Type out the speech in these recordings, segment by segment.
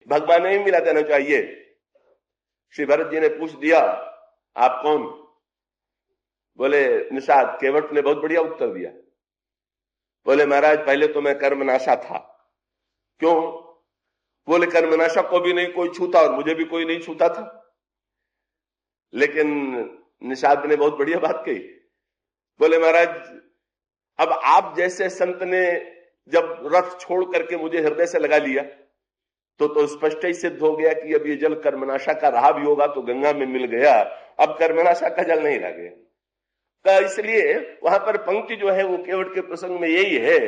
भगवान ने ही मिला देना चाहिए। श्री भरत जी ने पूछ दिया, आप कौन? बोले निषाद। केवट ने बहुत बढ़िया उत्तर दिया। बोले महाराज, पहले तो मैं कर्मनाशा था। क्यों? बोले कर्मनाशा को भी नहीं कोई छूता और मुझे भी कोई नहीं छूता था। लेकिन निषाद ने बहुत बढ़िया बात कही। बोले महाराज, अब आप जैसे संत ने जब रथ छोड़ करके मुझे हृदय से लगा लिया तो स्पष्ट ही सिद्ध हो गया कि अब ये जल कर्मनाशा का रहा भी होगा तो गंगा में मिल गया, अब कर्मनाशा का जल नहीं रह गया। तो इसलिए वहां पर पंक्ति जो है वो केवट के प्रसंग में यही है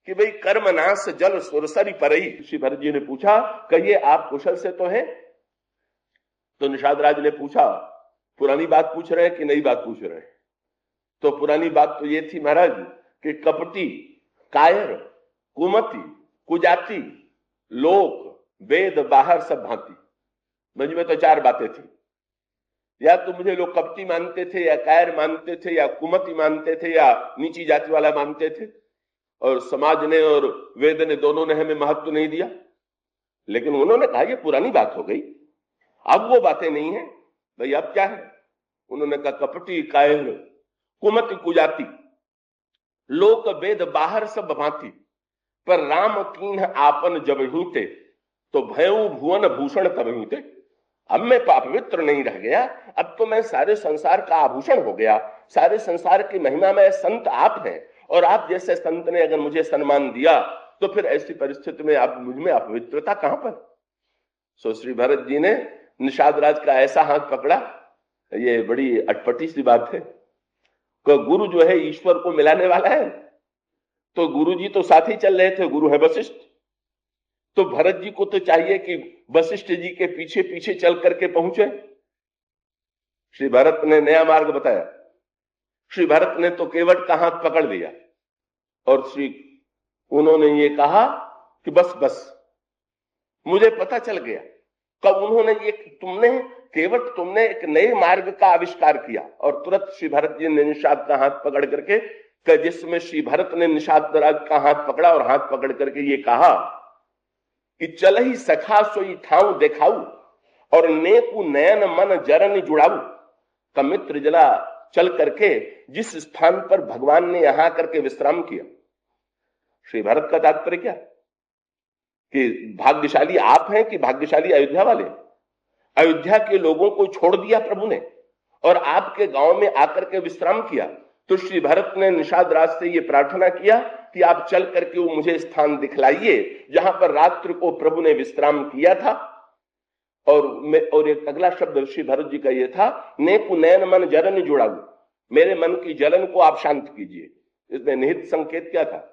कि भाई कर्मनाश जल सुरसरी परई। श्री भरत जी ने पूछा, कहिए आप कुशल से तो हैं? तो निषाद राज ने पूछा, पुरानी बात पूछ रहे हैं कि नई बात पूछ रहे हैं? तो पुरानी बात तो ये थी महाराज कि कपटी, कायर, कुमति, कुजाति, लोक, वेद, बाहर सब भांति। मुझ में तो चार बातें थी। या तो मुझे लोग कपटी मानते थे, या कायर मानते थे, या कुमति मानते थे, या नीची जाति वाला मानते थे। और समाज ने और वेद ने, दोनों ने हमें महत्व नहीं दिया। लेकिन उन्होंने कहा ये पुरानी बात हो गई, अब वो बातें नहीं है। भाई अब क्या है? उन्होंने कहा कपटी, कायर, कुमति, कुजाति, लोक, वेद, बाहर सब भांति, पर राम कीन्ह आपन जब हीते, तो भयउ भुवन भूषण तब हीते। अब मैं पवित्र नहीं रह गया, अब तो मैं सारे संसार का आभूषण हो गया। सारे संसार की महिमा में संत आप हैं, और आप जैसे संत ने अगर मुझे सम्मान दिया तो फिर ऐसी परिस्थिति में आप मुझ में अपवित्रता कहां पर? सो श्री भरत जी ने निषाद राज का ऐसा हाथ पकड़ा, ये बड़ी अटपटी सी बात है। तो गुरु जो है ईश्वर को मिलाने वाला है, तो गुरु जी तो साथ ही चल रहे थे, गुरु है वशिष्ठ। तो भरत जी को तो चाहिए कि वशिष्ठ जी के पीछे पीछे चल करके पहुंचे। श्री भरत ने नया मार्ग बताया। श्री भरत ने तो केवट का हाथ पकड़ लिया और उन्होंने ये कहा कि बस बस, मुझे पता चल गया। कब उन्होंने ये, तुमने एक नए मार्ग का आविष्कार किया। और तुरंत श्री भरत जी ने निषाद का हाथ पकड़ करके, जिसमें श्री भरत ने निषाद राज का हाथ पकड़ा और हाथ पकड़ करके ये कहा कि चल ही सखा सोई ठाऊ देखाऊ, और नेकु नयन मन जरन जुड़ाऊ। का मित्र जला चल करके जिस स्थान पर भगवान ने यहां करके विश्राम किया। श्री भरत का तात्पर्य क्या कि भाग्यशाली आप हैं कि भाग्यशाली अयोध्या वाले? अयोध्या के लोगों को छोड़ दिया प्रभु ने और आपके गांव में आकर के विश्राम किया। तो श्री भरत ने निषाद राज से ये प्रार्थना किया कि आप चल करके वो मुझे स्थान दिखलाइए जहां पर रात्रि को प्रभु ने विश्राम किया था। और एक अगला शब्द श्री भरत जी का ये था, नेकु नयन मन जरन जुड़ाऊ, मेरे मन की जलन को आप शांत कीजिए। इसमें निहित संकेत क्या था?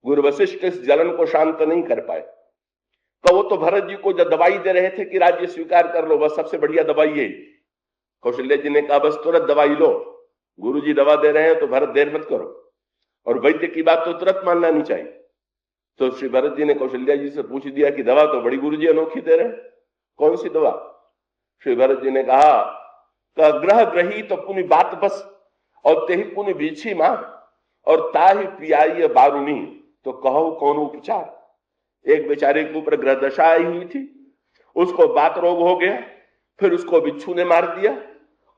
गुरु वशिष्ठ इस जलन को शांत नहीं कर पाए। तो वो तो भरत जी को जब दवाई दे रहे थे कि राज्य स्वीकार कर लो, बस सबसे बढ़िया दवाई यही। कौशल्या जी ने कहा बस तुरंत दवाई लो, गुरु जी दवा दे रहे हैं तो भरत देर मत करो, और वैद्य की बात तो तुरंत मानना नहीं चाहिए। तो श्री भरत जी ने कौशल्या जी से पूछ दिया कि दवा तो बड़ी गुरु जी अनोखी दे रहे हैं, कौन सी दवा? श्री भरत जी ने कहा ग्रह ग्रही तो पुनि बात बस, और तेहि पुनि बीछी मां, और ताहि पियाई बारुणी, तो कहो कौन उपचार। एक बेचारे के ऊपर ग्रह दशा आई हुई थी, उसको बात रोग हो गया, फिर उसको बिच्छू ने मार दिया,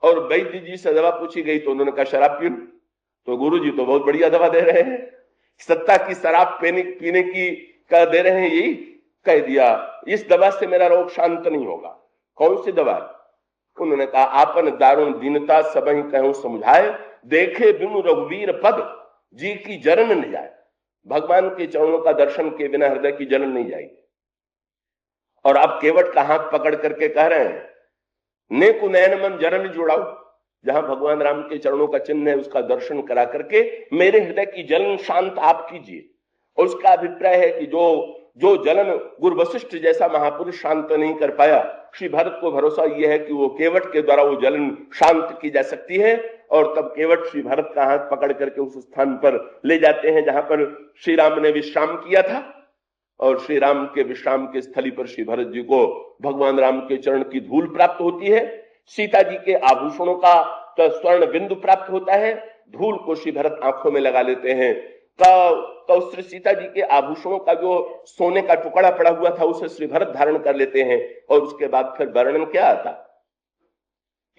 और वैद्य जी से दवा पूछी गई तो उन्होंने कहा शराब पी लो। तो गुरु जी तो बहुत बढ़िया दवा दे रहे हैं, सत्ता की शराब पीने की का दे रहे हैं, यही कह दिया इस दवा से मेरा रोग शांत नहीं होगा। कौन सी दवा? उन्होंने कहा आपन दारुण दीनता सबहि कहूं समझाए, देखे बिनु रघुवीर पद जी की जलन न जाए। भगवान के चरणों का दर्शन के बिना हृदय की जलन नहीं जाएगी। और आप केवट का हाथ पकड़ करके कह रहे हैं नेकु नयन मन जरन जुड़ाऊ, जहां भगवान राम के चरणों का चिन्ह है उसका दर्शन करा करके मेरे हृदय की जलन शांत आप कीजिए। और उसका अभिप्राय है कि जो जलन गुरु वशिष्ठ जैसा महापुरुष शांत नहीं कर पाया, श्री भरत को भरोसा यह है कि वो केवट के द्वारा वो जलन शांत की जा सकती है। और तब केवट श्री भरत का हाथ पकड़ करके उस स्थान पर ले जाते हैं जहां पर श्री राम ने विश्राम किया था। और श्री राम के विश्राम के स्थली पर श्री भरत जी को भगवान राम के चरण की धूल प्राप्त होती है, सीता जी के आभूषणों का स्वर्ण बिंदु प्राप्त होता है, धूल को श्री भरत आंखों में लगा लेते हैं। का श्री सीता जी के आभूषणों का जो सोने का टुकड़ा पड़ा हुआ था उसे श्री भरत धारण कर लेते हैं। और उसके बाद फिर वर्णन क्या आता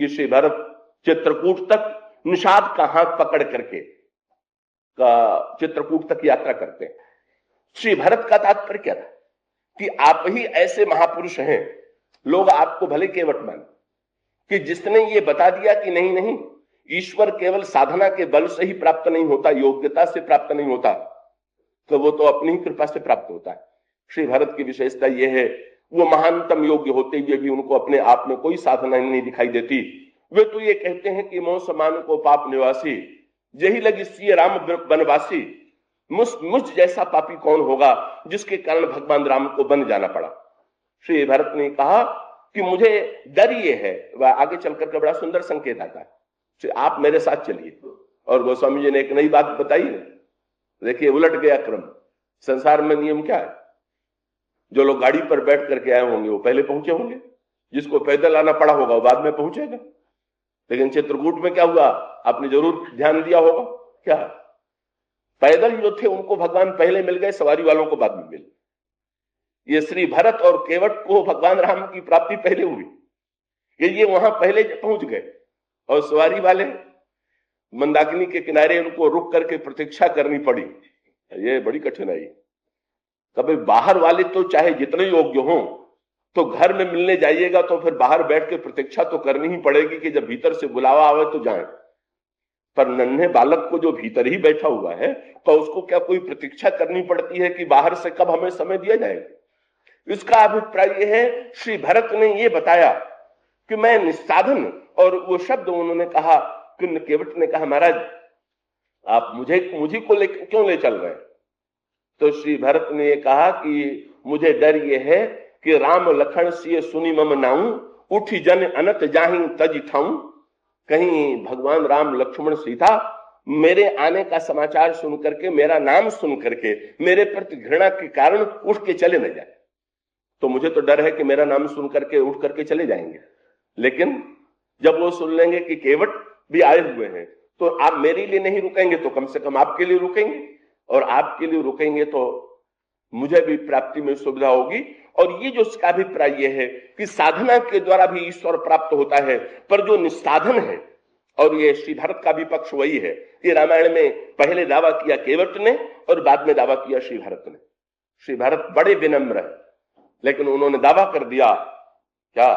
कि श्री भरत चित्रकूट तक निषाद का हाथ पकड़ करके चित्रकूट तक यात्रा करते हैं। श्री भरत का तात्पर्य क्या था कि आप ही ऐसे महापुरुष हैं, लोग आपको भले केवट मान, कि जिसने ये बता दिया कि नहीं नहीं, ईश्वर केवल साधना के बल से ही प्राप्त नहीं होता, योग्यता से प्राप्त नहीं होता, तो वो तो अपनी ही कृपा से प्राप्त होता है। श्री भरत की विशेषता यह है, वो महानतम योग्य होते हुए भी उनको अपने आप में कोई साधना नहीं दिखाई देती। वे तो ये कहते हैं कि मोह समान को पाप निवासी, यही लगी सिय राम बनवासी, मुझ जैसा पापी कौन होगा जिसके कारण भगवान राम को बन जाना पड़ा। श्री भरत ने कहा कि मुझे डर ये है, वह आगे चलकर के बड़ा सुंदर संकेत आता है, आप मेरे साथ चलिए। और गोस्वामी जी ने एक नई बात बताई है, देखिए उलट गया क्रम। संसार में नियम क्या है, जो लोग गाड़ी पर बैठ करके आए होंगे वो पहले पहुंचे होंगे, जिसको पैदल आना पड़ा होगा वो बाद में पहुंचेगा। लेकिन चित्रकूट में क्या हुआ, आपने जरूर ध्यान दिया होगा, क्या पैदल जो थे उनको भगवान पहले मिल गए, सवारी वालों को बाद में मिल। ये श्री भरत और केवट को भगवान राम की प्राप्ति पहले हुई, ये वहां पहले पहुंच गए, और सवारी वाले मंदाकिनी के किनारे उनको रुक करके प्रतीक्षा करनी पड़ी। ये बड़ी कठिनाई। कभी बाहर वाले तो चाहे जितने योग्य हों, तो घर में मिलने जाइएगा तो फिर बाहर बैठ के प्रतीक्षा तो करनी ही पड़ेगी कि जब भीतर से बुलावा आवे तो जाएं। पर नन्हे बालक को जो भीतर ही बैठा हुआ है, तो उसको क्या कोई प्रतीक्षा करनी पड़ती है कि बाहर से कब हमें समय दिया जाएगा। इसका अभिप्राय यह है, श्री भरत ने यह बताया कि मैं निस्साधन, और वो शब्द उन्होंने कहा कि केवट ने कहा महाराज आप मुझे को क्यों ले चल रहे हैं। तो श्री भरत ने कहा कि मुझे डर ये है कि राम लखन सिय सुनी मम नाऊं, उठी जन अनत जाहि तज ठाऊं। कहीं भगवान राम लक्ष्मण सीता मेरे आने का समाचार सुन करके, मेरा नाम सुन करके मेरे प्रति घृणा के कारण उठ के चले न जाए। तो मुझे तो डर है कि मेरा नाम सुन करके उठ करके चले जाएंगे, लेकिन जब वो सुन लेंगे कि केवट भी आए हुए हैं तो आप मेरे लिए नहीं रुकेंगे तो कम से कम आपके लिए रुकेंगे, और आपके लिए रुकेंगे तो मुझे भी प्राप्ति में सुविधा होगी। और ये जो इसका अभिप्राय यह है कि साधना के द्वारा भी ईश्वर प्राप्त होता है, पर जो निस्साधन है, और ये श्री भरत का भी पक्ष वही है। ये रामायण में पहले दावा किया केवट ने और बाद में दावा किया श्री भरत ने। श्री भरत बड़े विनम्र है, लेकिन उन्होंने दावा कर दिया क्या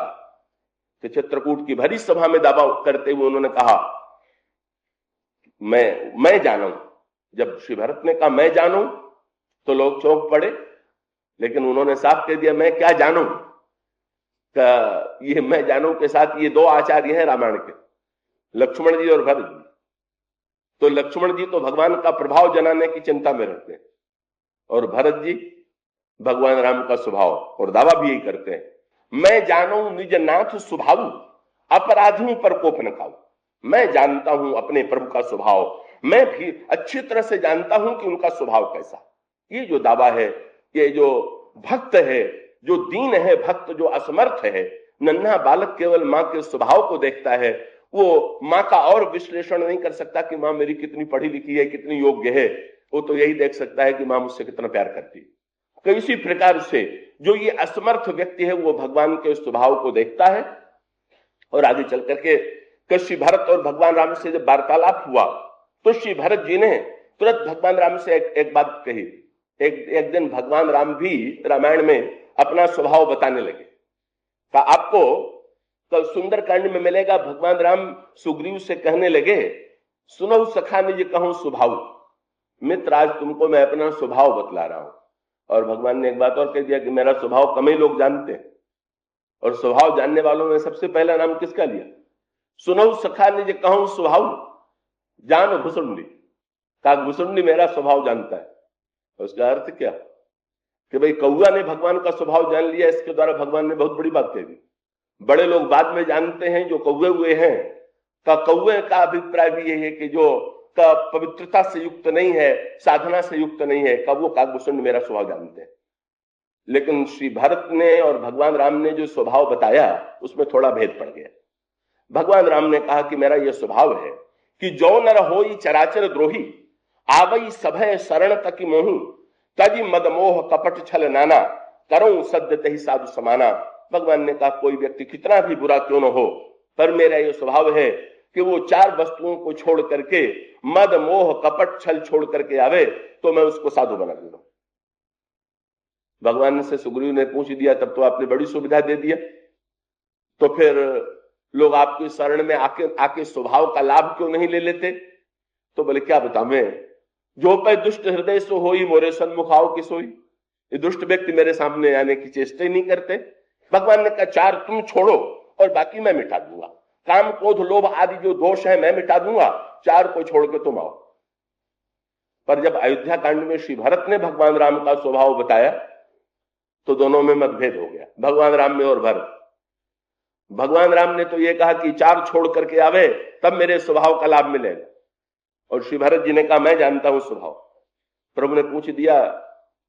कि चित्रकूट की भरी सभा में दावा करते हुए उन्होंने कहा मैं जानूं। जब श्री भरत ने कहा मैं जानूं तो लोग चौंक पड़े, लेकिन उन्होंने साफ कह दिया मैं क्या जानूं। ये मैं जानूं के साथ ये दो आचार्य हैं रामायण के, लक्ष्मण जी और भरत जी। तो लक्ष्मण जी तो भगवान का प्रभाव जनाने की चिंता में रहते हैं, और भरत जी भगवान राम का स्वभाव, और दावा भी यही करते हैं मैं जानूं निज नाथ स्वभाव, अपराधियों पर कोप न खाऊं। मैं जानता हूं अपने प्रभु का स्वभाव, मैं भी अच्छी तरह से जानता हूं कि उनका स्वभाव कैसा। ये जो दावा है, ये जो भक्त है, जो दीन है भक्त, जो असमर्थ है, नन्हा बालक केवल मां के स्वभाव को देखता है, वो मां का और विश्लेषण नहीं कर सकता कि मां मेरी कितनी पढ़ी लिखी है, कितनी योग्य है। वो तो यही देख सकता है कि मां मुझसे कितना प्यार करती है। तो इसी प्रकार से जो ये असमर्थ व्यक्ति है वो भगवान के स्वभाव को देखता है। और आगे चल करके श्री भरत और भगवान राम से जब वार्तालाप हुआ तो श्री भरत जी ने तुरंत भगवान राम से एक बात कही। एक दिन भगवान राम भी रामायण में अपना स्वभाव बताने लगे। आपको कल सुंदरकांड में मिलेगा, भगवान राम सुग्रीव से कहने लगे सुनो सखा निज कहूं स्वभाव। मित्र आज तुमको मैं अपना स्वभाव बतला रहा हूं। और भगवान ने एक बात और कह दिया कि मेरा स्वभाव कम ही लोग जानते हैं, और स्वभाव जानने वालों में सबसे पहला नाम किसका लिया? सुनो सखा निज कहूं स्वभाव, जान भुसुंडी। का भुसुंडी मेरा स्वभाव जानता है। उसका अर्थ क्या कि भाई कौआ ने भगवान का स्वभाव जान लिया, इसके द्वारा भगवान ने बहुत बड़ी बात कह दी। बड़े लोग बाद में जानते हैं, जो कौवे हुए हैं का कौवे का अभिप्राय भी यही है कि जो का पवित्रता से युक्त नहीं है, साधना से युक्त नहीं है, का वो काकभूषण मेरा स्वभाव जानते हैं। लेकिन श्री भरत ने और भगवान राम ने जो स्वभाव बताया उसमें थोड़ा भेद पड़ गया। भगवान राम ने कहा कि मेरा यह स्वभाव है कि जो नर होई चराचर द्रोही, आवई सभय शरण तकी मोहू, तजी मद मोह कपट छल नाना, करूं सद्य तही साधु समाना। भगवान ने कहा कोई व्यक्ति कितना भी बुरा क्यों न हो, पर मेरा यह स्वभाव है कि वो 4 वस्तुओं को छोड़ करके, मद मोह कपट छल छोड़ करके आवे तो मैं उसको साधु बना दूंगा। भगवान से सुग्रीव ने पूछ दिया, तब तो आपने बड़ी सुविधा दे दिया, तो फिर लोग आपकी शरण में आके स्वभाव का लाभ क्यों नहीं ले लेते? तो बोले क्या बताऊं मैं, जो पे दुष्ट हृदय सो होई, मोरे सन्मुख आओ कि सोई। ये दुष्ट व्यक्ति मेरे सामने आने की चेष्टा ही नहीं करते। भगवान ने कहा 4 तुम छोड़ो और बाकी मैं मिटा दूंगा, काम क्रोध लोभ आदि जो दोष है मैं मिटा दूंगा, 4 को छोड़ के तुम आओ। पर जब अयोध्या कांड में श्री भरत ने भगवान राम का स्वभाव बताया तो दोनों में मतभेद हो गया, भगवान राम में और भरत। भगवान राम ने तो ये कहा कि 4 छोड़ करके आवे तब मेरे स्वभाव का लाभ मिलेगा, और श्री भरत जी ने कहा मैं जानता हूं स्वभाव। प्रभु ने पूछ दिया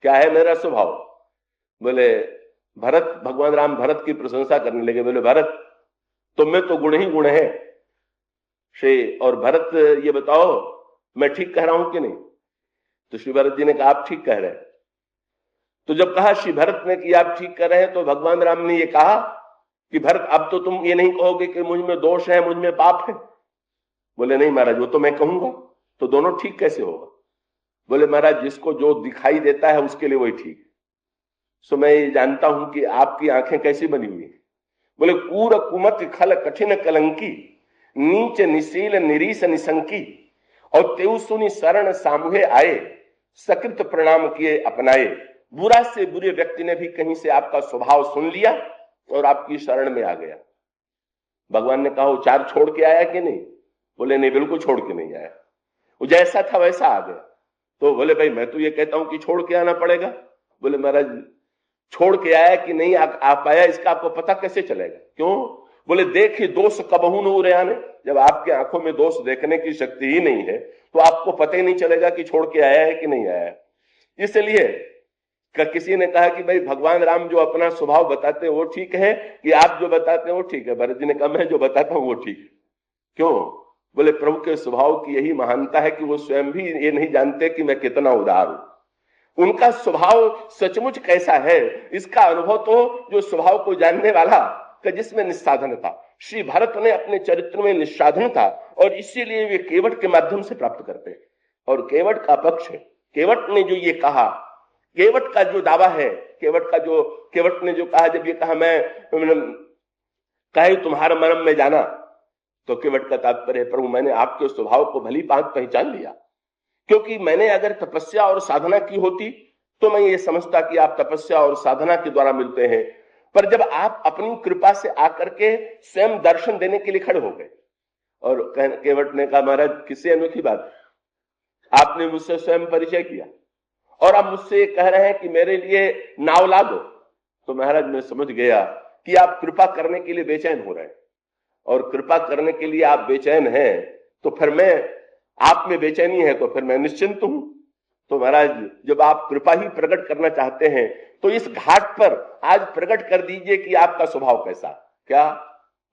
क्या है मेरा स्वभाव? बोले भरत, भगवान राम भरत की प्रशंसा करने लगे, बोले भरत तुम में तो गुण ही गुण है श्री, और भरत ये बताओ मैं ठीक कह रहा हूं कि नहीं? तो श्री भरत जी ने कहा आप ठीक कह रहे हैं। तो जब कहा श्री भरत ने कि आप ठीक कह रहे हैं, तो भगवान राम ने ये कहा कि भरत अब तो तुम ये नहीं कहोगे कि मुझ में दोष है, मुझ में पाप है? बोले नहीं महाराज, वो तो मैं कहूंगा, तो दोनों ठीक कैसे होगा? बोले महाराज जिसको जो दिखाई देता है उसके लिए वही ठीक है। सो मैं ये जानता हूं कि आपकी आंखें कैसी बनी हुई है। बोले कूर कुमत खल कठिन कलंकी, नीच निशील निरीस निशंकी, और तेउ सुनी शरण सामुहे आए, सकृत प्रणाम किए अपनाए। बुरा से बुरे व्यक्ति ने भी कहीं से आपका स्वभाव सुन लिया और आपकी शरण में आ गया। भगवान ने कहा वो 4 छोड़ के आया कि नहीं? बोले नहीं, बिल्कुल छोड़ के नहीं आया, वो जैसा था वैसा आ गया। तो बोले भाई मैं तो ये कहता हूं कि छोड़ के आना पड़ेगा। बोले महाराज छोड़ के आया कि नहीं आ पाया इसका आपको पता कैसे चलेगा? क्यों? बोले देखिए दोष कबहू न उरे आने, जब आपकी आंखों में दोष देखने की शक्ति ही नहीं है तो आपको पता ही नहीं चलेगा कि छोड़ के आया है कि नहीं आया है। इसलिए किसी ने कहा कि भाई भगवान राम जो अपना स्वभाव बताते हैं वो ठीक है कि आप जो बताते हैं वो ठीक है? भरत जी ने कहा मैं जो बताता हूं वो ठीक है। क्यों? बोले प्रभु के स्वभाव की यही महानता है कि वो स्वयं भी ये नहीं जानते कि मैं कितना उदार हूं। उनका स्वभाव सचमुच कैसा है इसका अनुभव तो जो स्वभाव को जानने वाला कि जिसमें निस्साधन था, श्री भरत ने अपने चरित्र में निस्साधन था, और इसीलिए वे केवट के माध्यम से प्राप्त करते हैं। और केवट का पक्ष है, केवट ने जो ये कहा, केवट का जो दावा है, केवट ने जो कहा, जब ये कहा मैं कहे तुम्हारा मरम में जाना, तो केवट का तात्पर्य प्रभु मैंने आपके स्वभाव को भली बात पहचान लिया, क्योंकि मैंने अगर तपस्या और साधना की होती तो मैं ये समझता कि आप तपस्या और साधना के द्वारा मिलते हैं, पर जब आप अपनी कृपा से आकर के स्वयं दर्शन देने के लिए खड़े हो गए। और केवट ने कहा महाराज किससे अनोखी बात, आपने मुझसे स्वयं परिचय किया और आप मुझसे कह रहे हैं कि मेरे लिए नाव ला दो। तो महाराज मैं समझ गया कि आप कृपा करने के लिए बेचैन हो रहे हैं, और कृपा करने के लिए आप बेचैन हैं तो फिर मैं, आप में बेचैनी है तो फिर मैं निश्चिंत हूं। तो महाराज जब आप कृपा ही प्रकट करना चाहते हैं तो इस घाट पर आज प्रकट कर दीजिए कि आपका स्वभाव कैसा। क्या?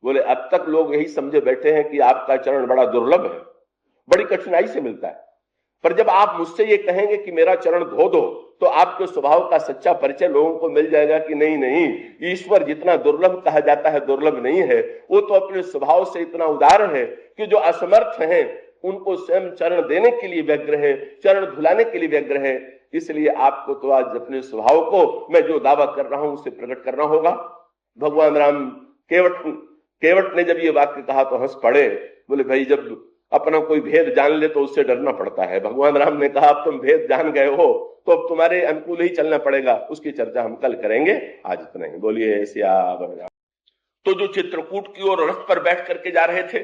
बोले अब तक लोग यही समझे बैठे हैं कि आपका चरण बड़ा दुर्लभ है, बड़ी कठिनाई से मिलता है, पर जब आप मुझसे ये कहेंगे कि मेरा चरण धो दो तो आपके स्वभाव का सच्चा परिचय लोगों को मिल जाएगा कि नहीं नहीं, ईश्वर जितना दुर्लभ कहा जाता है दुर्लभ नहीं है, वो तो अपने स्वभाव से इतना उदार है कि जो असमर्थ हैं उनको स्वयं चरण देने के लिए व्यग्र है, चरण धुलाने के लिए व्यग्र है। इसलिए आपको तो आज अपने स्वभाव को मैं जो दावा कर रहा हूं उसे प्रकट करना होगा। भगवान राम केवट ने जब ये वाक्य कहा तो हंस पड़े। बोले भाई जब अपना कोई भेद जान ले तो उससे डरना पड़ता है। भगवान राम ने कहा अब तुम भेद जान गए हो तो अब तुम्हारे अनुकूल ही चलना पड़ेगा, उसकी चर्चा हम कल करेंगे, आज इतना ही। बोलिए सियावर राम। तो जो चित्रकूट की ओर रथ पर बैठ करके जा रहे थे,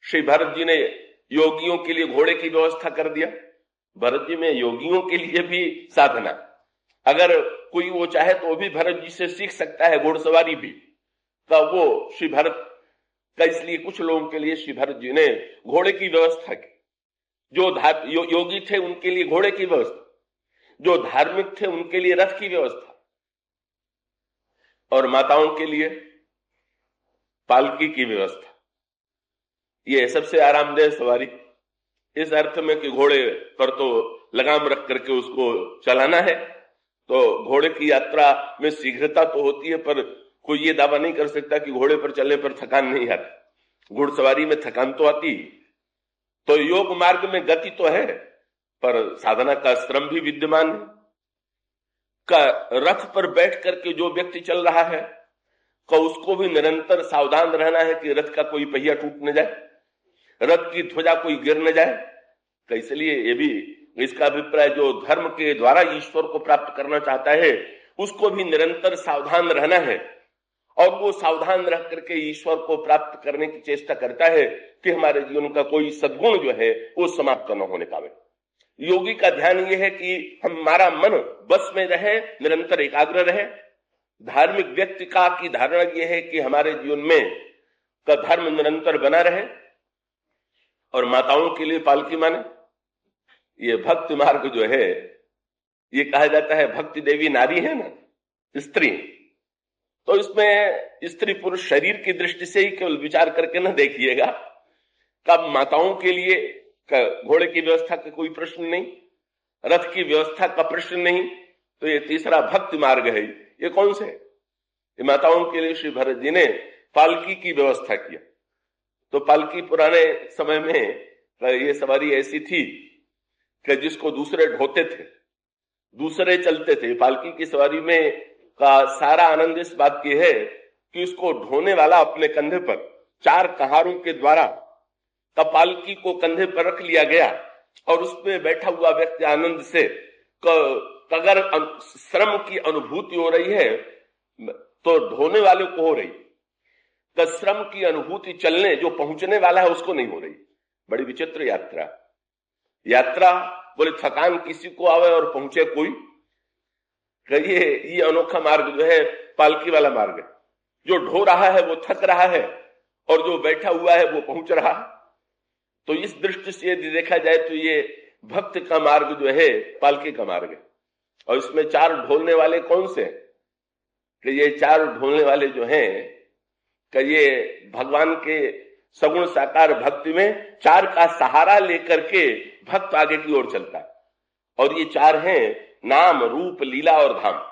श्री भरत जी ने योगियों के लिए घोड़े की व्यवस्था कर दिया। भरत जी में योगियों के लिए भी साधना, अगर कोई वो चाहे तो भी भरत जी से सीख सकता है घोड़सवारी भी, तो वो श्री भरत का, इसलिए कुछ लोगों के लिए श्री भरत जी ने घोड़े की व्यवस्था की। जो योगी थे उनके लिए घोड़े की व्यवस्था, जो धार्मिक थे उनके लिए रथ की व्यवस्था, और माताओं के लिए पालकी की व्यवस्था। ये सबसे आरामदेह सवारी। इस अर्थ में कि घोड़े पर तो लगाम रख करके उसको चलाना है, तो घोड़े की यात्रा में शीघ्रता तो होती है, पर कोई ये दावा नहीं कर सकता कि घोड़े पर चलने पर थकान नहीं आती। घुड़सवारी में थकान तो आती। तो योग मार्ग में गति तो है, पर साधना का श्रम भी विद्यमान है। का रथ पर बैठ करके जो व्यक्ति चल रहा है, का उसको भी निरंतर सावधान रहना है कि रथ का कोई पहिया टूट न जाए, रथ की ध्वजा कोई गिर न जाए। तो इसलिए ये भी इसका अभिप्राय, जो धर्म के द्वारा ईश्वर को प्राप्त करना चाहता है उसको भी निरंतर सावधान रहना है, और वो सावधान रह करके ईश्वर को प्राप्त करने की चेष्टा करता है कि हमारे जीवन का कोई सद्गुण जो है वो समाप्त न होने पावे। योगी का ध्यान ये है कि हमारा मन बस में रहे, निरंतर एकाग्र रहे। धार्मिक व्यक्ति का की धारणा यह है कि हमारे जीवन में का धर्म निरंतर बना रहे। और माताओं के लिए पालकी माने, ये भक्ति मार्ग जो है, ये कहा जाता है भक्ति देवी नारी है ना, स्त्री। तो इसमें स्त्री पुरुष शरीर की दृष्टि से ही केवल विचार करके न देखिएगा। कब माताओं के लिए घोड़े की व्यवस्था का कोई प्रश्न नहीं, रथ की व्यवस्था का प्रश्न नहीं, तो ये तीसरा भक्ति मार्ग है। ये कौन से? ये माताओं के लिए श्री भरत जी ने पालकी की व्यवस्था किया। तो पालकी पुराने समय में ये सवारी ऐसी थी कि जिसको दूसरे ढोते थे, दूसरे चलते थे। पालकी की सवारी में का सारा आनंद इस बात की है कि उसको ढोने वाला अपने कंधे पर 4 कहारों के द्वारा पालकी को कंधे पर रख लिया गया, और उसमें बैठा हुआ व्यक्ति आनंद से अगर श्रम की अनुभूति हो रही है तो ढोने वाले को हो रही, तो श्रम की अनुभूति चलने जो पहुंचने वाला है उसको नहीं हो रही। बड़ी विचित्र यात्रा बोले थकान किसी को आवे और पहुंचे कोई। ये अनोखा मार्ग जो है पालकी वाला मार्ग है। जो ढो रहा है वो थक रहा है, और जो बैठा हुआ है वो पहुंच रहा है। तो इस दृष्टि से यदि देखा जाए तो ये भक्त का मार्ग जो है पालकी का मार्ग है। और इसमें 4 ढोलने वाले कौन से? कि ये 4 ढोलने वाले जो हैं कि ये भगवान के सगुण साकार भक्ति में 4 का सहारा लेकर के भक्त आगे की ओर चलता है। और ये 4 हैं नाम, रूप, लीला और धाम।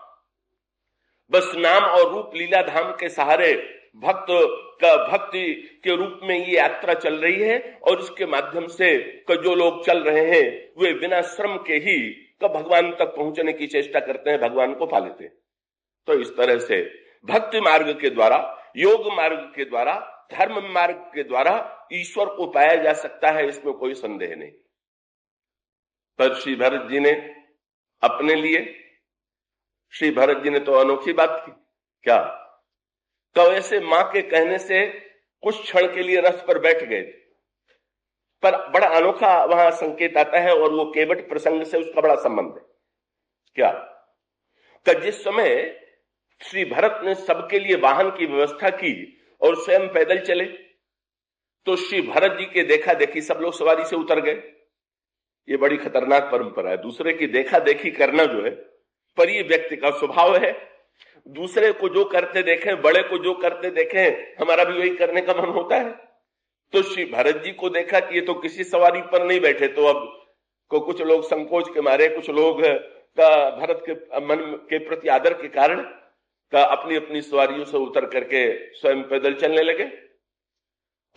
बस नाम और रूप, लीला, धाम के सहारे भक्त का भक्ति के रूप में ये यात्रा चल रही है, और इसके माध्यम से जो लोग चल रहे हैं वे बिना श्रम के ही भगवान तक पहुंचने की चेष्टा करते हैं, भगवान को पा लेते हैं। तो इस तरह से भक्ति मार्ग के द्वारा, योग मार्ग के द्वारा, धर्म मार्ग के द्वारा ईश्वर को पाया जा सकता है, इसमें कोई संदेह नहीं। पर श्री भरत जी ने अपने लिए, श्री भरत जी ने तो अनोखी बात की। क्या? तो ऐसे मां के कहने से कुछ क्षण के लिए रथ पर बैठ गए, पर बड़ा अनोखा वहां संकेत आता है, और वो केवट प्रसंग से उसका बड़ा संबंध है। क्या? कि जिस समय श्री भरत ने सबके लिए वाहन की व्यवस्था की और स्वयं पैदल चले, तो श्री भरत जी के देखा देखी सब लोग सवारी से उतर गए। ये बड़ी खतरनाक परंपरा है, दूसरे की देखा देखी करना जो है, पर ये व्यक्ति का स्वभाव है। दूसरे को जो करते देखें, बड़े को जो करते देखें, हमारा भी वही करने का मन होता है। तो श्री भरत जी को देखा कि ये तो किसी सवारी पर नहीं बैठे, तो अब को कुछ लोग संकोच के मारे, कुछ लोग का भरत के मन के प्रति आदर के कारण का अपनी अपनी सवारियों से उतर करके स्वयं पैदल चलने लगे।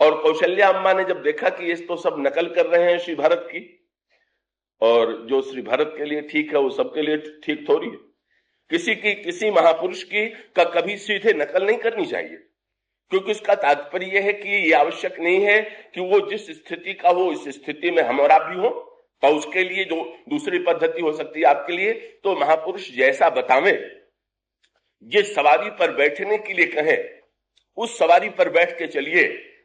और कौशल्या अम्मा ने जब देखा कि ये तो सब नकल कर रहे हैं श्री भरत की, और जो श्री भरत के लिए ठीक है वो सबके लिए ठीक थोड़ी है। किसी महापुरुष की का कभी सीधे नकल नहीं करनी चाहिए, क्योंकि इसका तात्पर्य है कि ये आवश्यक नहीं है कि वो जिस स्थिति का हो इस स्थिति में हम और आप भी हो, तो उसके लिए जो दूसरी पद्धति हो सकती है आपके लिए, तो महापुरुष जैसा बतावे, जिस सवारी पर बैठने के लिए कहें उस सवारी पर बैठ के चलिए।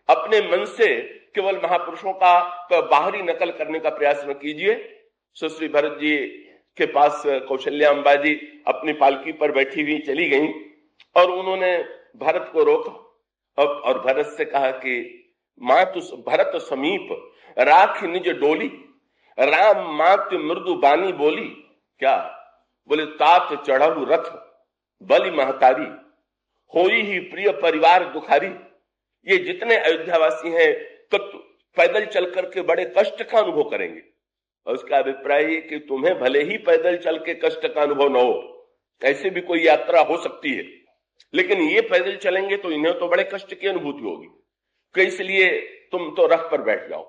अपने मन से केवल महापुरुषों का बाहरी नकल करने का प्रयास न कीजिए। श्री भरत जी के पास कौशल्या अम्बा जी अपनी पालकी पर बैठी हुई चली गई, और उन्होंने भरत को रोका और भरत से कहा कि मातु भरत समीप राख निज डोली, राम मात मृदु बानी बोली। क्या? बोले तात चढ़ऊ रथ बलि महतारी, होई ही प्रिय परिवार दुखारी। ये जितने अयोध्यावासी हैं पैदल चल करके बड़े कष्ट का अनुभव करेंगे। और उसका अभिप्राय है कि तुम्हें भले ही पैदल चल के कष्ट का अनुभव न हो, ऐसे भी कोई यात्रा हो सकती है, लेकिन ये पैदल चलेंगे तो इन्हें तो बड़े कष्ट की अनुभूति होगी, कि इसलिए तुम तो रथ पर बैठ जाओ।